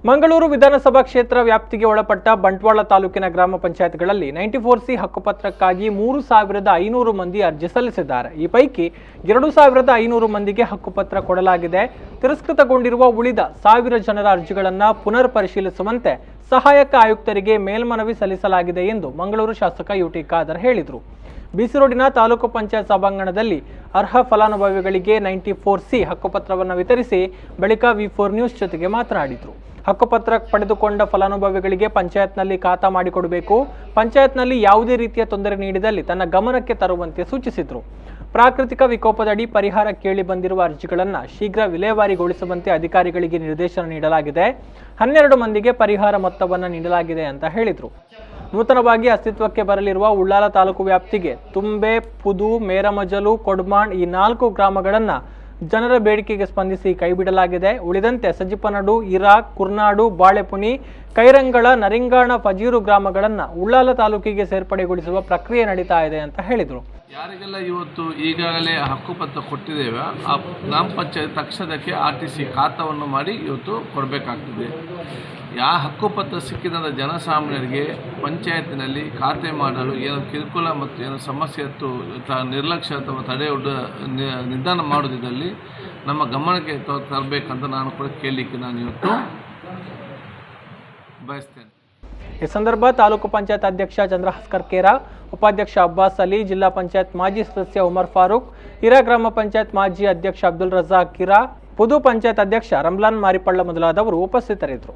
ಮಂಗಳೂರು ವಿಧಾನಸಭಾ ಕ್ಷೇತ್ರ ವ್ಯಾಪ್ತಿಗೆ ಒಳಪಟ್ಟ ಬಂಟ್ವಾಳ ತಾಲೂಕಿನ ಗ್ರಾಮ ಪಂಚಾಯತ್ಗಳಲ್ಲಿ 94C ಹಕ್ಕುಪತ್ರಕ್ಕಾಗಿ 3500 ಮಂದಿ ಅರ್ಜಿ ಸಲ್ಲಿಸಿದ್ದಾರೆ. ಈ ಪೈಕಿ 2500 ಮಂದಿಗೆ ಹಕ್ಕುಪತ್ರ ಕೊಡಲಾಗಿದೆ. ತಿರಸ್ಕೃತಗೊಂಡಿರುವ ಉಳಿದ 1000 ಜನರ ಅರ್ಜಿಗಳನ್ನು ಪುನರ್ ಪರಿಶೀಲಿಸುವಂತೆ ಸಹಾಯಕ ಆಯುಕ್ತರಿಗೆ ಮೇಲ್ಮನವಿ ಸಲ್ಲಿಸಲಾಗಿದೆ ಎಂದು ಮಂಗಳೂರು ಶಾಸಕ ಯುಟಿ ಖಾದರ್ ಹೇಳಿದರು. ಬಿಸಿ ರೋಡಿನ ತಾಲೂಕು ಪಂಚಾಯತ್ ಸಭಾಂಗಣದಲ್ಲಿ ಅರ್ಹ ಫಲಾನುಭವಿಗಳಿಗೆ 94C ಹಕ್ಕುಪತ್ರವನ್ನು ವಿತರಿಸಿ ಬಳಿಕ V4 ನ್ಯೂಸ್ ಜೊತೆಗೆ ಮಾತನಾಡಿದರು. ಹಕ್ಕುಪತ್ರ ಪಡೆದುಕೊಂಡ ಫಲಾನುಭವಿಗಳಿಗೆ ಪಂಚಾಯತ್ನಲ್ಲಿ ಖಾತಾ ಮಾಡಿಕೊಡಬೇಕು. ಪಂಚಾಯತ್ನಲ್ಲಿ ಯಾವುದೇ ರೀತಿಯ ತೊಂದರೆ ನೀಡಿದಲ್ಲಿ ತನ್ನ ಗಮನಕ್ಕೆ ತರುವಂತೆ ಸೂಚಿಸಿದರು. ಪ್ರಾಕೃತಿಕ ವಿಕೋಪದಡಿ ಪರಿಹಾರ ಕೇಳಿ ಬಂದಿರುವ ಅರ್ಜಿಗಳನ್ನು ಶೀಘ್ರ ವಿಲೇವಾರಿಗೊಳಿಸುವಂತೆ ಅಧಿಕಾರಿಗಳಿಗೆ ನಿರ್ದೇಶನ ನೀಡಲಾಗಿದೆ. 12 ಮಂದಿಗೆ ಪರಿಹಾರ ಮೊತ್ತವನ್ನು ನೀಡಲಾಗಿದೆ ಅಂತ ಹೇಳಿದರು. ನೂತನವಾಗಿ ಅಸ್ತಿತ್ವಕ್ಕೆ ಬರಲಿರುವ ಉಳ್ಳಾಲ ತಾಲೂಕು ವ್ಯಾಪ್ತಿಗೆ ತುಂಬೆ, ಪುದು, ಮೇರಮಜಲು, ಕೊಡ್ಮಾಣ್ ಈ 4 ಗ್ರಾಮಗಳನ್ನು ಜನರ ಬೇಡಿಕೆಗೆ ಸ್ಪಂದಿಸಿ ಕೈಬಿಡಲಾಗಿದೆ. ಉಳಿದಂತೆ ಸಜಿಪನಡು, ಇರಾ, ಕುರ್ನಾಡು, ಬಾಳೆಪುಣಿ, ಕೈರಂಗಳ, ನರಿಂಗಾಣ, ಫಜೀರು ಗ್ರಾಮಗಳನ್ನು ಉಳ್ಳಾಲ ತಾಲೂಕಿಗೆ ಸೇರ್ಪಡೆಗೊಳಿಸುವ ಪ್ರಕ್ರಿಯೆ ನಡೀತಾ ಇದೆ ಅಂತ ಹೇಳಿದರು. ಯಾರಿಗೆಲ್ಲ ಇವತ್ತು ಈಗಾಗಲೇ ಹಕ್ಕುಪತ್ರ ಕೊಟ್ಟಿದ್ದೇವೆ ಆ ಗ್ರಾಮ ಪಂಚಾಯತ್ ತಕ್ಷಣಕ್ಕೆ RTC ಖಾತಾವನ್ನು ಮಾಡಿ ಇವತ್ತು ಕೊಡಬೇಕಾಗ್ತದೆ. ಹಕ್ಕುಪತ್ರ ಸಿಕ್ಕಿದಂಥ ಜನಸಾಮಾನ್ಯರಿಗೆ ಪಂಚಾಯತಿನಲ್ಲಿ ಖಾತೆ ಮಾಡಲು ಏನು ಕಿರುಕುಳ ಮತ್ತು ಏನು ಸಮಸ್ಯೆ ಇತ್ತು, ನಿರ್ಲಕ್ಷ್ಯ ಅಥವಾ ನಿಧಾನ ಮಾಡೋದಿದ್ದಲ್ಲಿ ನಮ್ಮ ಗಮನಕ್ಕೆ ತರಬೇಕಂತ ನಾನು ಕೂಡ ಕೇಳಲಿಕ್ಕೆ ನಾನು ಇವತ್ತು ಬಯಸ್ತೇನೆ. ಈ ಸಂದರ್ಭ ತಾಲೂಕು ಪಂಚಾಯತ್ ಅಧ್ಯಕ್ಷ ಚಂದ್ರಹಸ್ಕರ್ ಕೇರಾ, ಉಪಾಧ್ಯಕ್ಷ ಅಬ್ಬಾಸ್ ಅಲಿ, ಜಿಲ್ಲಾ ಪಂಚಾಯತ್ ಮಾಜಿ ಸದಸ್ಯ ಉಮರ್ ಫಾರೂಕ್, ಹಿರಾ ಗ್ರಾಮ ಪಂಚಾಯತ್ ಮಾಜಿ ಅಧ್ಯಕ್ಷ ಅಬ್ದುಲ್ ರಜಾಕ್ ಕಿರಾ, ಪುದು ಪಂಚಾಯತ್ ಅಧ್ಯಕ್ಷ ರಮ್ಲಾನ್ ಮಾರಿಪಳ್ಳ ಮೊದಲಾದವರು ಉಪಸ್ಥಿತರಿದ್ದರು.